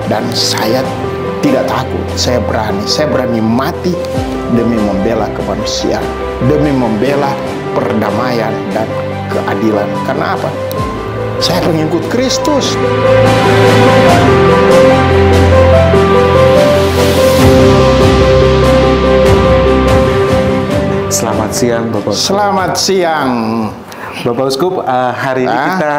Dan saya tidak takut, saya berani mati demi membela kemanusiaan, demi membela perdamaian dan keadilan. Karena apa? Saya pengikut Kristus. Selamat siang, Bapak Uskup. Selamat siang, Bapak Uskup. Hari ini kita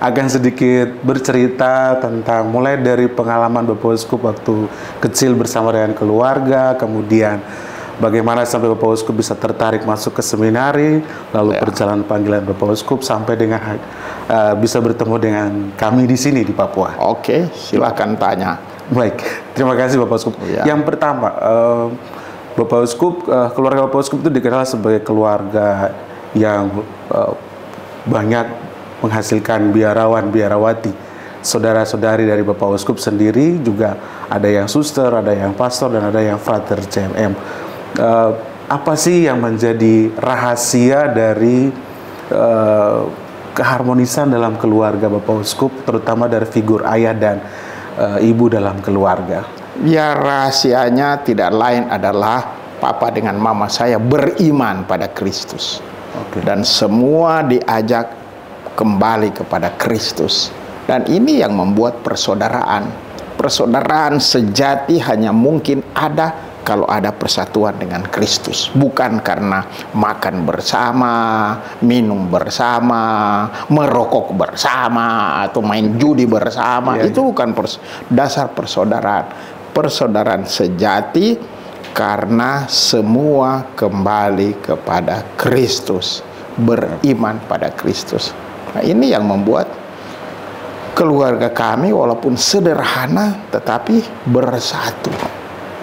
akan sedikit bercerita tentang mulai dari pengalaman Bapak Uskup waktu kecil bersama dengan keluarga, kemudian bagaimana sampai Bapak Uskup bisa tertarik masuk ke seminari, lalu perjalanan panggilan Bapak Uskup sampai dengan bisa bertemu dengan kami di sini di Papua. Oke, silakan tanya. Baik, terima kasih Bapak Uskup. Yang pertama, Bapak Uskup, keluarga Bapak Uskup itu dikenal sebagai keluarga yang banyak menghasilkan biarawan-biarawati. Saudara-saudari dari Bapak Uskup sendiri juga ada yang suster, ada yang pastor, dan ada yang frater CMM. Apa sih yang menjadi rahasia dari keharmonisan dalam keluarga Bapak Uskup, terutama dari figur ayah dan ibu dalam keluarga? Ya, rahasianya tidak lain adalah papa dengan mama saya beriman pada Kristus. Dan semua diajak kembali kepada Kristus. Dan ini yang membuat persaudaraan. Persaudaraan sejati hanya mungkin ada kalau ada persatuan dengan Kristus. Bukan karena makan bersama, minum bersama, merokok bersama, atau main judi bersama. Itu bukan dasar persaudaraan. Persaudaraan sejati karena semua kembali kepada Kristus, beriman pada Kristus. Nah, ini yang membuat keluarga kami walaupun sederhana tetapi bersatu.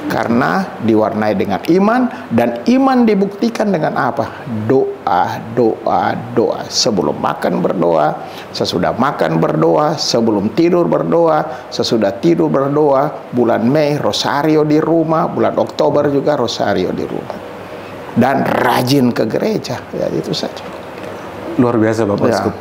Karena diwarnai dengan iman, dan iman dibuktikan dengan apa? Doa, doa, doa. Sebelum makan berdoa, sesudah makan berdoa, sebelum tidur berdoa, sesudah tidur berdoa. Bulan Mei rosario di rumah, bulan Oktober juga rosario di rumah. Dan rajin ke gereja, ya itu saja. Luar biasa Bapak Uskup.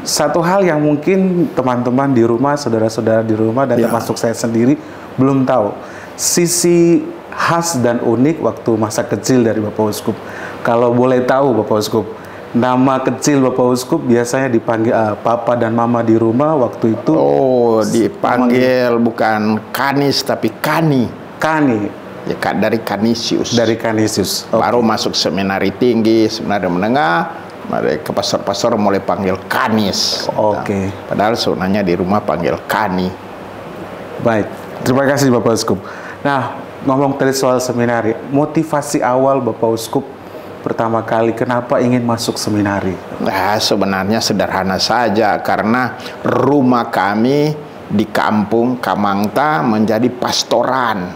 Satu hal yang mungkin teman-teman di rumah, saudara-saudara di rumah, dan termasuk saya sendiri belum tahu. Sisi khas dan unik waktu masa kecil dari Bapak Uskup. Kalau boleh tahu Bapak Uskup, nama kecil Bapak Uskup biasanya dipanggil Papa dan Mama di rumah waktu itu. Oh, dipanggil bukan Kanis tapi Kani. Kani. Ya, dari Kanisius. Dari Kanisius. Baru masuk seminari tinggi, seminari menengah, ke pastor-pastor mulai panggil Kanis. Nah, padahal sebenarnya di rumah panggil Kani. Baik, terima kasih Bapak Uskup. Nah, ngomong tadi soal seminari, motivasi awal Bapak Uskup pertama kali kenapa ingin masuk seminari? Nah, sebenarnya sederhana saja, karena rumah kami di kampung Kamangta menjadi pastoran.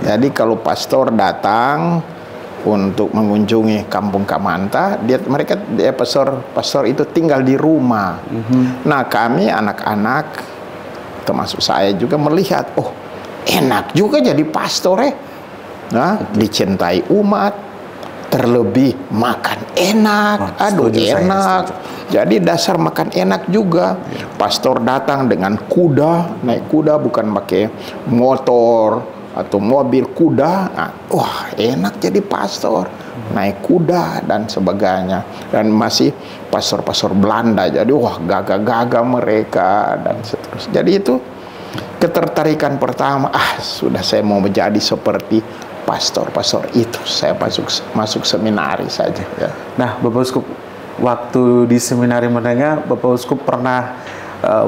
Jadi kalau pastor datang untuk mengunjungi kampung Kamangta, pastor itu tinggal di rumah. Nah, kami anak-anak termasuk saya juga melihat, oh enak juga jadi pastor Nah, dicintai umat, terlebih makan enak. Aduh, enak. Jadi dasar makan enak juga. Pastor datang dengan kuda, naik kuda, bukan pakai motor atau mobil, kuda. Nah, wah, enak jadi pastor. Naik kuda dan sebagainya. Dan masih pastor-pastor Belanda. Jadi wah, gagah-gagah mereka dan seterusnya. Jadi itu ketertarikan pertama, sudah saya mau menjadi seperti pastor-pastor itu. Saya masuk seminari saja. Ya. Nah, Bapak Uskup, waktu di seminari menengah, Bapak Uskup pernah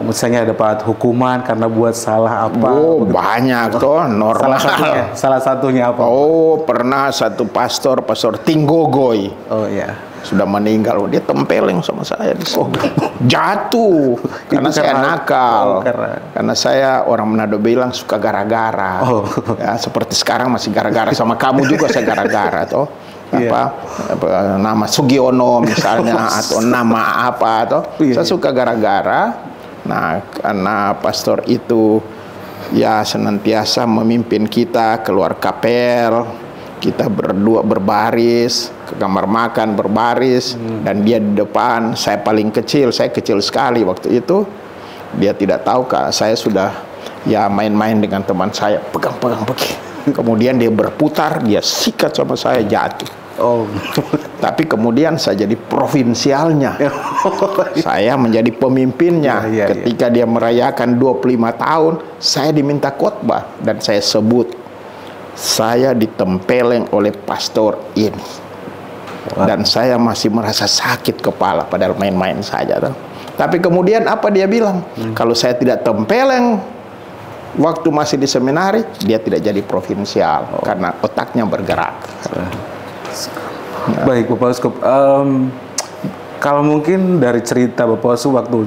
misalnya dapat hukuman karena buat salah apa? Oh, banyak toh, normal. Salah satunya apa? Oh, pernah satu pastor Tinggogoy. Oh iya. Sudah meninggal, dia tempeleng sama saya di sini. Jatuh karena saya nakal. Karena saya, orang Manado bilang, suka gara-gara. Ya, seperti sekarang masih gara-gara sama kamu juga, saya gara-gara toh. Nama Sugiono misalnya, atau nama apa toh. Saya suka gara-gara. Nah, karena pastor itu ya senantiasa memimpin kita keluar kapel, kita berdua berbaris ke kamar makan berbaris, dan dia di depan. Saya paling kecil, saya kecil sekali waktu itu. Dia tidak tahu saya sudah ya main-main dengan teman saya, pegang-pegang begini. Kemudian dia berputar, dia sikat sama saya, jatuh. Oh. Tapi kemudian saya jadi provinsialnya. Saya menjadi pemimpinnya. Ketika dia merayakan 25 tahun, saya diminta khotbah dan saya sebut, saya ditempeleng oleh pastor ini. Dan saya masih merasa sakit kepala padahal main-main saja. Tapi kemudian apa dia bilang? Kalau saya tidak tempeleng waktu masih di seminari, dia tidak jadi provinsial karena otaknya bergerak. Baik, Bapak Uskup. Kalau mungkin dari cerita Bapak Uskup waktu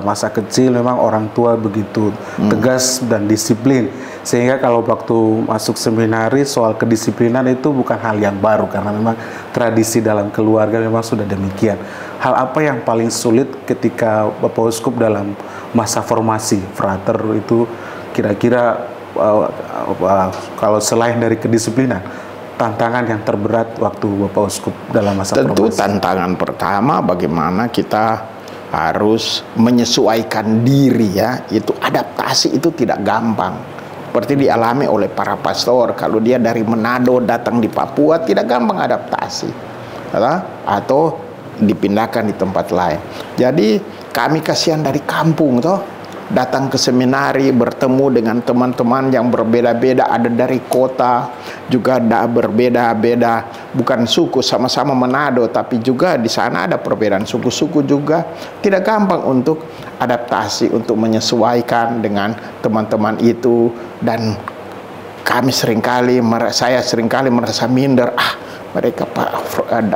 masa kecil memang orang tua begitu tegas dan disiplin, sehingga kalau waktu masuk seminari soal kedisiplinan itu bukan hal yang baru karena memang tradisi dalam keluarga memang sudah demikian. Hal apa yang paling sulit ketika Bapak Uskup dalam masa formasi frater itu, kira-kira kalau selain dari kedisiplinan, tantangan yang terberat waktu Bapak Uskup dalam masa formasi? Tentu tantangan pertama bagaimana kita harus menyesuaikan diri ya. Itu adaptasi itu tidak gampang. Seperti dialami oleh para pastor, kalau dia dari Manado datang di Papua tidak gampang adaptasi. Atau dipindahkan di tempat lain. Jadi kami kasihan dari kampung toh. Datang ke seminari, bertemu dengan teman-teman yang berbeda-beda, ada dari kota, juga ada berbeda-beda, bukan suku, sama-sama Manado, tapi juga di sana ada perbedaan suku-suku juga. Tidak gampang untuk adaptasi, untuk menyesuaikan dengan teman-teman itu, dan kami saya seringkali merasa minder, mereka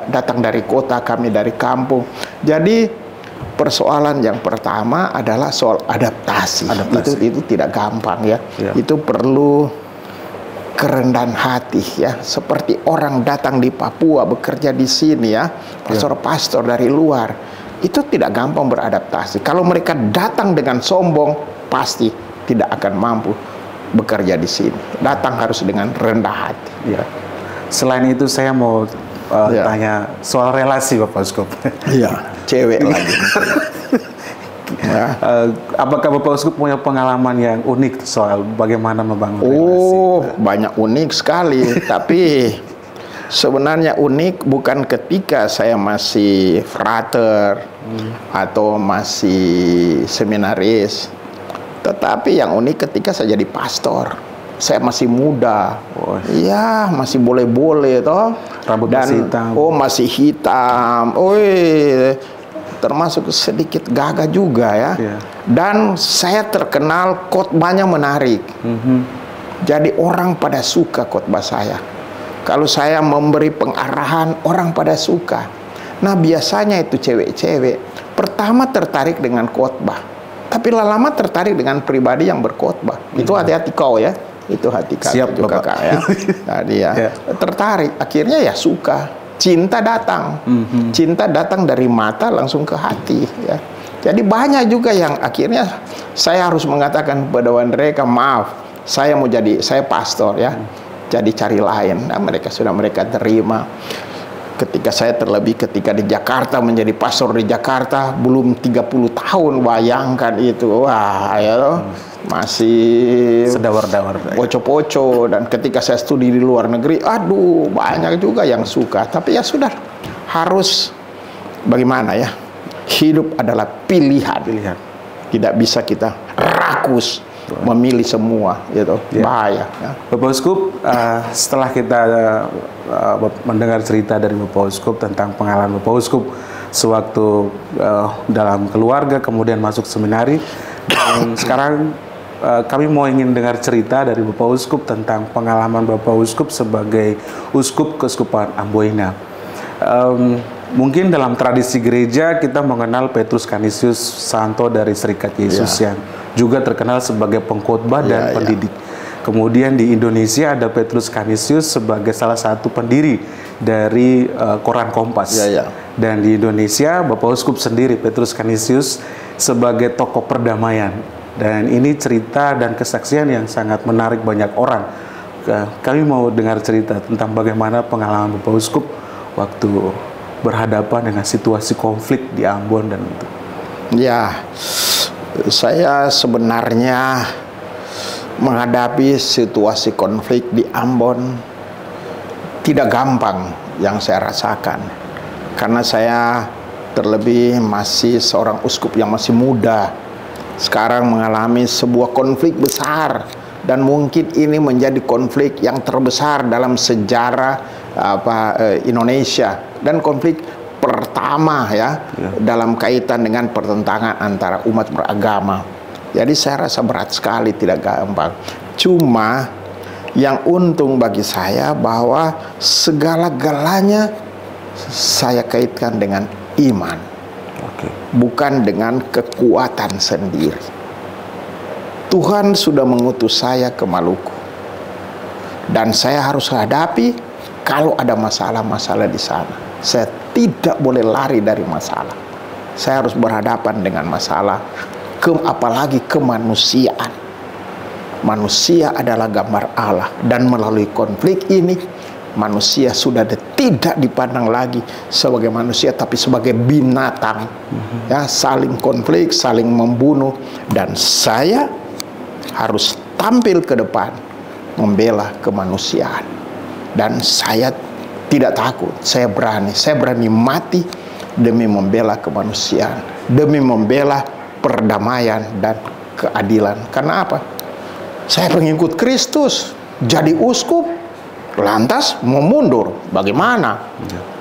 datang dari kota, kami dari kampung. Jadi persoalan yang pertama adalah soal adaptasi. Itu tidak gampang ya. Itu perlu kerendahan hati ya. Seperti orang datang di Papua bekerja di sini ya, pastor-pastor dari luar, itu tidak gampang beradaptasi. Kalau mereka datang dengan sombong, pasti tidak akan mampu bekerja di sini. Datang harus dengan rendah hati. Ya. Selain itu saya mau tanya soal relasi Bapak Uskup. Iya, cewek lagi. Apakah Bapak Uskup punya pengalaman yang unik soal bagaimana membangun relasi? Banyak unik sekali. Tapi sebenarnya unik bukan ketika saya masih frater atau masih seminaris, tetapi yang unik ketika saya jadi pastor. Saya masih muda, iya masih boleh-boleh toh. Rambut masih hitam. Masih hitam. Termasuk sedikit gagah juga ya. Dan saya terkenal khotbahnya menarik. Jadi orang pada suka khotbah saya. Kalau saya memberi pengarahan, orang pada suka. Nah biasanya itu cewek-cewek pertama tertarik dengan khotbah, tapi lama-lama tertarik dengan pribadi yang berkhotbah. Itu hati-hati kau ya. Itu hati kakak juga Kak ya. Tadi ya tertarik, akhirnya ya suka, cinta datang. Cinta datang dari mata langsung ke hati ya. Jadi banyak juga yang akhirnya saya harus mengatakan kepada mereka, maaf, saya pastor ya. Jadi cari lain. Nah, mereka terima. Ketika saya ketika di Jakarta menjadi pastor di Jakarta belum 30 tahun, bayangkan itu. Wah, ya masih sedawar-dawar, poco-poco. Dan ketika saya studi di luar negeri, aduh banyak juga yang suka. Tapi ya sudah, harus bagaimana ya, hidup adalah pilihan. Tidak bisa kita rakus memilih semua, gitu. Bahaya ya. Bapak Uskup, setelah kita mendengar cerita dari Bapak Uskup tentang pengalaman Bapak Uskup sewaktu dalam keluarga kemudian masuk seminari, dan sekarang kami ingin dengar cerita dari Bapak Uskup tentang pengalaman Bapak Uskup sebagai Uskup Keuskupan Amboina. Mungkin dalam tradisi gereja kita mengenal Petrus Canisius Santo dari Serikat Yesus yang juga terkenal sebagai pengkhotbah dan pendidik. Kemudian di Indonesia ada Petrus Canisius sebagai salah satu pendiri dari Koran Kompas. Dan di Indonesia Bapak Uskup sendiri Petrus Canisius sebagai tokoh perdamaian. Dan ini cerita dan kesaksian yang sangat menarik banyak orang. Kami mau dengar cerita tentang bagaimana pengalaman Bapak Uskup waktu berhadapan dengan situasi konflik di Ambon dan itu. Ya, saya sebenarnya menghadapi situasi konflik di Ambon tidak gampang yang saya rasakan, karena saya terlebih masih seorang uskup yang masih muda, sekarang mengalami sebuah konflik besar, dan mungkin ini menjadi konflik yang terbesar dalam sejarah Indonesia, dan konflik pertama dalam kaitan dengan pertentangan antara umat beragama. Jadi saya rasa berat sekali, tidak gampang. Cuma yang untung bagi saya bahwa segala-galanya saya kaitkan dengan iman, bukan dengan kekuatan sendiri. Tuhan sudah mengutus saya ke Maluku, dan saya harus hadapi kalau ada masalah-masalah di sana. Saya tidak boleh lari dari masalah. Saya harus berhadapan dengan masalah, apalagi kemanusiaan. Manusia adalah gambar Allah, dan melalui konflik ini manusia sudah tidak dipandang lagi sebagai manusia, tapi sebagai binatang. Ya, saling konflik, saling membunuh, dan saya harus tampil ke depan membela kemanusiaan. Dan saya tidak takut, saya berani mati demi membela kemanusiaan, demi membela perdamaian dan keadilan. Karena apa? Saya pengikut Kristus, jadi uskup, lantas mau mundur, bagaimana?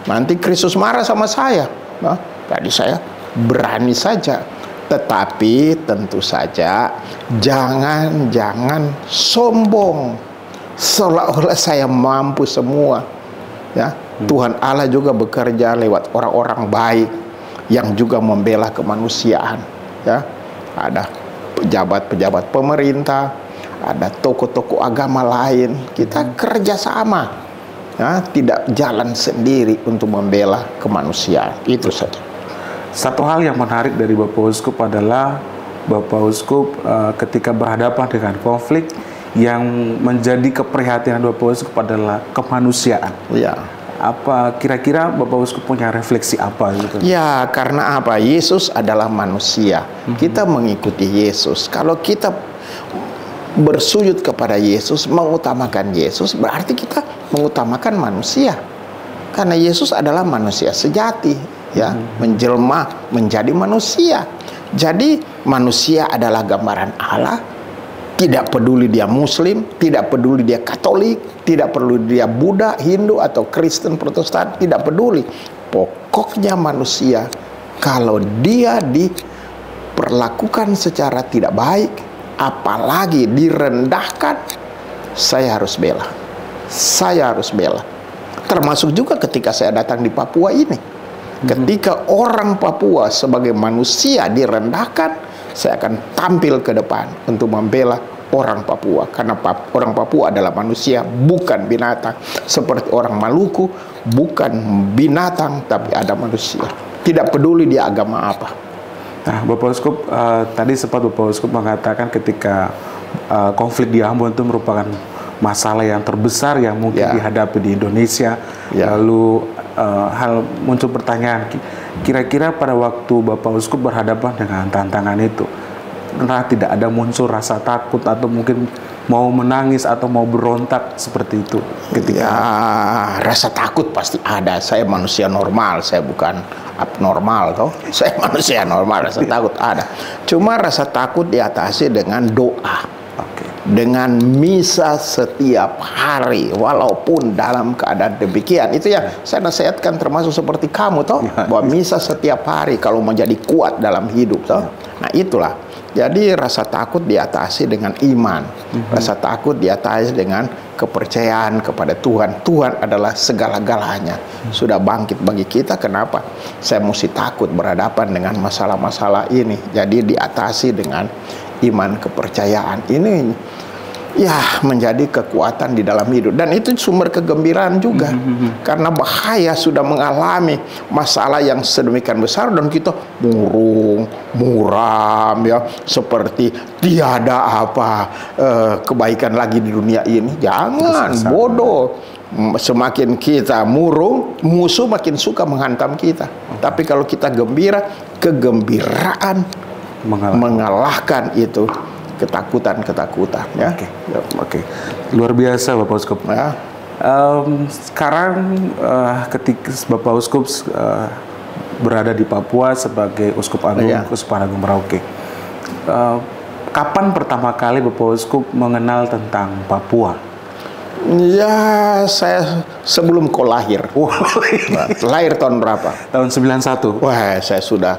Nanti Kristus marah sama saya. Nah, jadi saya berani saja. Tetapi tentu saja jangan sombong, seolah-olah saya mampu semua. Ya, Tuhan Allah juga bekerja lewat orang-orang baik yang juga membela kemanusiaan. Ya, ada pejabat-pejabat pemerintah, ada tokoh-tokoh agama lain. Kita kerjasama, ya, tidak jalan sendiri untuk membela kemanusiaan. Itu saja. Satu hal yang menarik dari Bapak Uskup adalah Bapak Uskup ketika berhadapan dengan konflik, yang menjadi keprihatinan Bapak Uskup adalah kemanusiaan. Ya. Apa kira-kira Bapak Uskup punya refleksi apa gitu? Ya, karena apa? Yesus adalah manusia. Kita mengikuti Yesus. Kalau kita bersujud kepada Yesus, mengutamakan Yesus, berarti kita mengutamakan manusia. Karena Yesus adalah manusia sejati, ya, menjelma menjadi manusia. Jadi manusia adalah gambaran Allah. Tidak peduli dia Muslim, tidak peduli dia Katolik, tidak peduli dia Buddha, Hindu, atau Kristen, Protestan, tidak peduli. Pokoknya manusia, kalau dia diperlakukan secara tidak baik, apalagi direndahkan, saya harus bela. Saya harus bela. Termasuk juga ketika saya datang di Papua ini. Ketika orang Papua sebagai manusia direndahkan, saya akan tampil ke depan untuk membela orang Papua. Karena orang Papua adalah manusia, bukan binatang. Seperti orang Maluku, bukan binatang, tapi ada manusia. Tidak peduli dia agama apa. Nah, Bapak Uskup, tadi sempat Bapak Uskup mengatakan ketika konflik di Ambon itu merupakan masalah yang terbesar yang mungkin dihadapi di Indonesia. Lalu hal muncul pertanyaan, kira-kira pada waktu Bapak Uskup berhadapan dengan tantangan itu, pernah tidak ada muncul rasa takut atau mungkin mau menangis atau mau berontak seperti itu ketika? Ya, rasa takut pasti ada. Saya manusia normal, saya bukan abnormal toh. Saya manusia normal, rasa takut ada. Cuma rasa takut diatasi dengan doa. Dengan misa setiap hari, walaupun dalam keadaan demikian. Itu yang saya nasihatkan, termasuk seperti kamu toh, bahwa misa setiap hari kalau menjadi kuat dalam hidup toh. Nah, itulah. Jadi rasa takut diatasi dengan iman. Rasa takut diatasi dengan kepercayaan kepada Tuhan. Tuhan adalah segala-galanya. Sudah bangkit bagi kita, kenapa saya mesti takut berhadapan dengan masalah-masalah ini? Jadi diatasi dengan iman, kepercayaan. Ini ya menjadi kekuatan di dalam hidup, dan itu sumber kegembiraan juga. Karena bahaya sudah mengalami masalah yang sedemikian besar dan kita murung, muram, ya, seperti tiada apa kebaikan lagi di dunia ini. Jangan bodoh. Semakin kita murung, musuh makin suka menghantam kita. Tapi kalau kita gembira, kegembiraan mengalahkan itu ketakutan ya. Oke. Luar biasa Bapak Uskup. Ya. Sekarang ketika Bapak Uskup berada di Papua sebagai Uskup Agung Keuskupan Agung Merauke, kapan pertama kali Bapak Uskup mengenal tentang Papua? Ya, saya sebelum kau lahir. Lahir tahun berapa? Tahun 91. Wah, saya sudah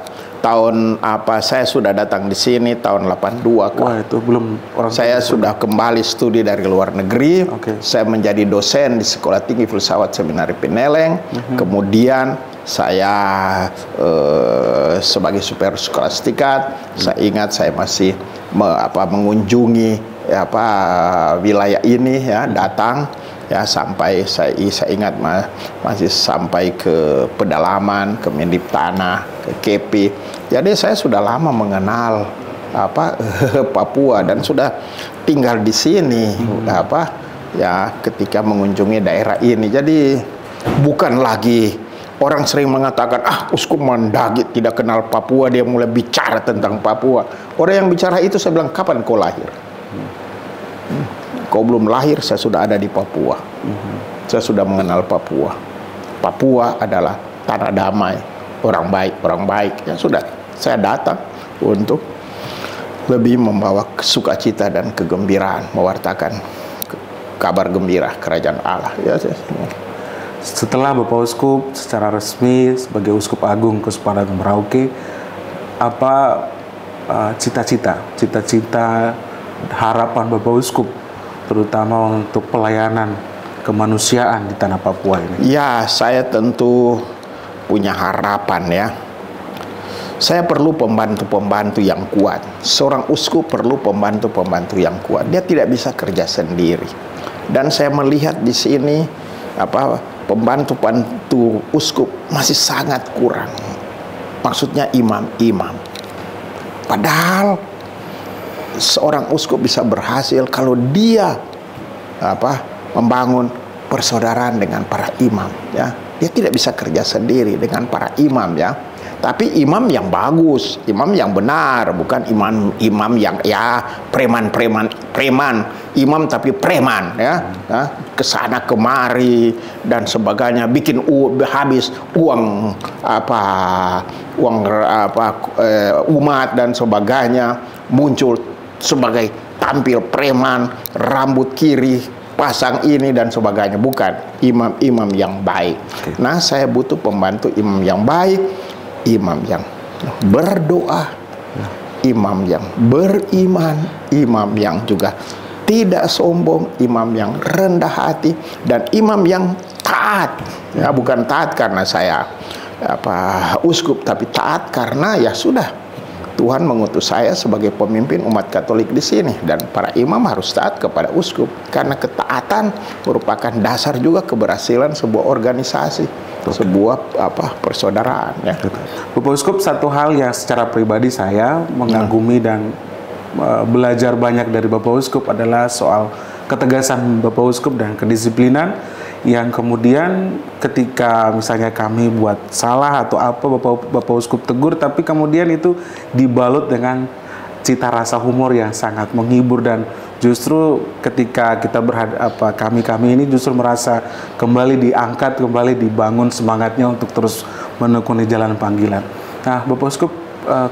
saya sudah datang di sini tahun 82 kan. Wah, itu belum orang. Saya sudah kembali studi dari luar negeri. Saya menjadi dosen di Sekolah Tinggi Filsafat Seminari Pineleng. Kemudian saya sebagai superior skolastikat, saya ingat saya masih mengunjungi wilayah ini ya, datang ya, sampai saya ingat masih sampai ke pedalaman, ke Mendip Tanah, ke Kepi. Jadi saya sudah lama mengenal Papua dan sudah tinggal di sini ketika mengunjungi daerah ini. Jadi bukan lagi orang sering mengatakan, Uskup Mandagi tidak kenal Papua, dia mulai bicara tentang Papua. Orang yang bicara itu saya bilang, kapan kau lahir? Kau belum lahir, saya sudah ada di Papua. Saya sudah mengenal Papua. Papua adalah tanah damai, orang baik. Ya sudah, saya datang untuk lebih membawa sukacita dan kegembiraan, mewartakan kabar gembira kerajaan Allah. Ya. Setelah Bapak Uskup secara resmi sebagai Uskup Agung Keuskupan Agung Merauke, apa cita-cita, harapan Bapak Uskup terutama untuk pelayanan kemanusiaan di tanah Papua ini? Ya, saya tentu punya harapan ya. Saya perlu pembantu-pembantu yang kuat. Seorang uskup perlu pembantu-pembantu yang kuat. Dia tidak bisa kerja sendiri. Dan saya melihat di sini pembantu-pembantu uskup masih sangat kurang. Maksudnya imam-imam. Padahal seorang uskup bisa berhasil kalau dia membangun persaudaraan dengan para imam ya. Dia tidak bisa kerja sendiri dengan para imam ya. Tapi imam yang bagus, imam yang benar, bukan imam yang preman, imam tapi preman ya. Kesana kemari dan sebagainya, bikin habis uang umat dan sebagainya, muncul sebagai tampil preman, rambut kiri, pasang ini dan sebagainya. Bukan imam-imam yang baik. Nah, saya butuh pembantu imam yang baik, imam yang berdoa, imam yang beriman, imam yang juga tidak sombong, imam yang rendah hati, dan imam yang taat. Ya, bukan taat karena saya uskup, tapi taat karena ya sudah, Tuhan mengutus saya sebagai pemimpin umat Katolik di sini, dan para imam harus taat kepada uskup karena ketaatan merupakan dasar juga keberhasilan sebuah organisasi, sebuah persaudaraan ya. Bapak Uskup, satu hal yang secara pribadi saya mengagumi dan belajar banyak dari Bapak Uskup adalah soal ketegasan Bapak Uskup dan kedisiplinan, yang kemudian ketika misalnya kami buat salah atau apa, Bapak Uskup tegur, tapi kemudian itu dibalut dengan cita rasa humor yang sangat menghibur, dan justru ketika kita kami ini justru merasa kembali diangkat, kembali dibangun semangatnya untuk terus menekuni jalan panggilan. Nah, Bapak Uskup,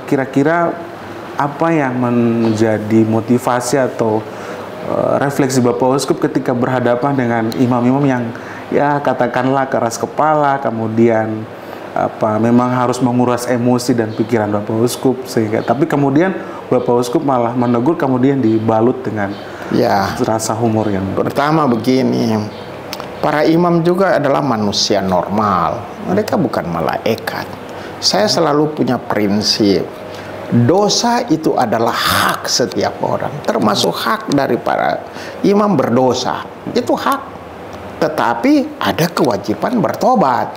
kira-kira apa yang menjadi motivasi atau refleksi Bapak Uskup ketika berhadapan dengan imam-imam yang ya katakanlah keras kepala, kemudian memang harus menguras emosi dan pikiran Bapak Uskup, sehingga tapi kemudian Bapak Uskup malah menegur, kemudian dibalut dengan rasa humor yang pertama begini. Para imam juga adalah manusia normal, mereka bukan malaikat. Saya selalu punya prinsip, dosa itu adalah hak setiap orang, termasuk hak dari para imam berdosa. Itu hak, tetapi ada kewajiban bertobat.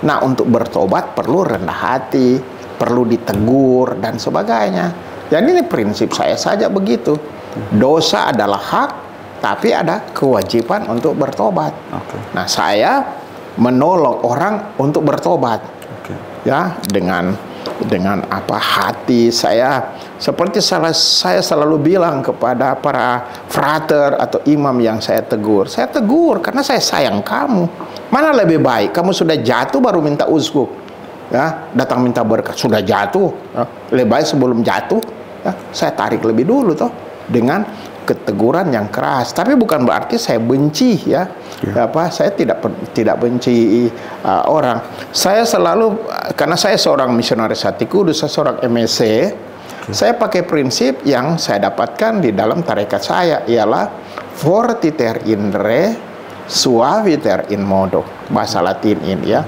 Nah, untuk bertobat perlu rendah hati, perlu ditegur dan sebagainya. Jadi ini prinsip saya saja begitu. Dosa adalah hak, tapi ada kewajiban untuk bertobat. Nah, saya menolong orang untuk bertobat, ya, dengan dengan hati saya. Seperti saya selalu bilang kepada para frater atau imam yang saya tegur karena saya sayang kamu. Mana lebih baik kamu sudah jatuh baru minta uskup, ya, datang minta berkat. Sudah jatuh, ya, lebih baik sebelum jatuh, ya, saya tarik lebih dulu toh, dengan keteguran yang keras. Tapi bukan berarti saya benci, ya. Saya tidak benci orang. Saya selalu, karena saya seorang misionaris hati kudus, saya seorang MSc, saya pakai prinsip yang saya dapatkan di dalam tarekat saya, ialah fortiter in re, suaviter in modo, bahasa Latin ini, ya.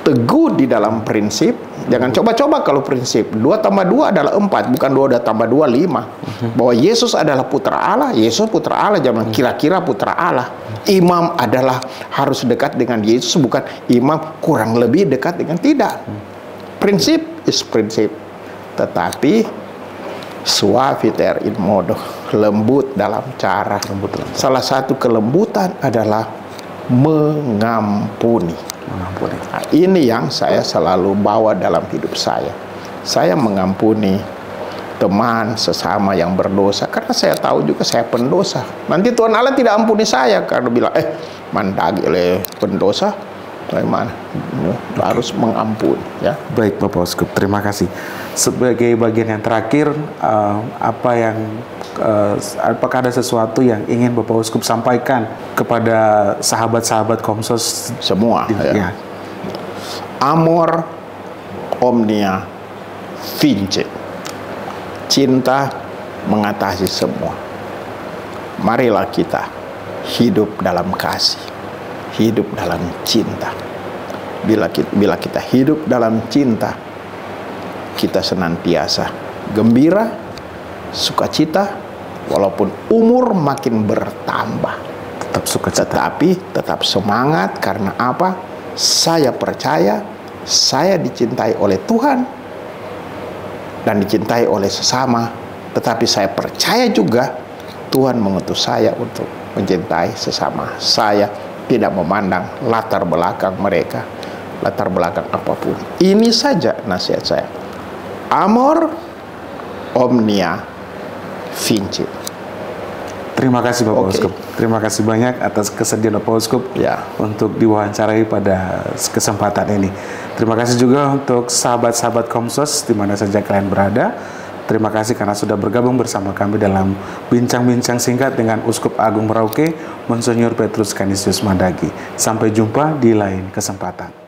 Teguh di dalam prinsip. Jangan coba-coba kalau prinsip 2 tambah 2 adalah 4, bukan 2 tambah 2 5. Bahwa Yesus adalah putra Allah, Yesus putra Allah, jangan kira-kira putra Allah. Imam adalah harus dekat dengan Yesus, bukan imam kurang lebih dekat dengan, tidak. Prinsip is prinsip. Tetapi suaviter in modo, lembut dalam cara. Salah satu kelembutan adalah mengampuni. Nah, ini yang saya selalu bawa dalam hidup saya. Saya mengampuni teman sesama yang berdosa, karena saya tahu juga saya pendosa. Nanti Tuhan Allah tidak ampuni saya karena bilang, mandagi oleh pendosa, bagaimana? Harus mengampuni, ya. Baik Bapak Uskup, terima kasih. Sebagai bagian yang terakhir, apakah ada sesuatu yang ingin Bapak Uskup sampaikan kepada sahabat-sahabat Komsos semua? Ya. Amor omnia vincit. Cinta mengatasi semua. Marilah kita hidup dalam kasih, hidup dalam cinta. Bila kita hidup dalam cinta, kita senantiasa gembira, sukacita, walaupun umur makin bertambah. Tetap sukacita. Tetapi tetap semangat, karena apa? Saya percaya saya dicintai oleh Tuhan dan dicintai oleh sesama. Tetapi saya percaya juga Tuhan mengutus saya untuk mencintai sesama. Saya tidak memandang latar belakang mereka, latar belakang apapun. Ini saja nasihat saya. Amor omnia vincit. Terima kasih Bapak Uskup. Terima kasih banyak atas kesediaan Bapak Uskup, ya, untuk diwawancarai pada kesempatan ini. Terima kasih juga untuk sahabat-sahabat Komsos di mana saja kalian berada. Terima kasih karena sudah bergabung bersama kami dalam bincang-bincang singkat dengan Uskup Agung Merauke, Monsinyur Petrus Canisius Madagi. Sampai jumpa di lain kesempatan.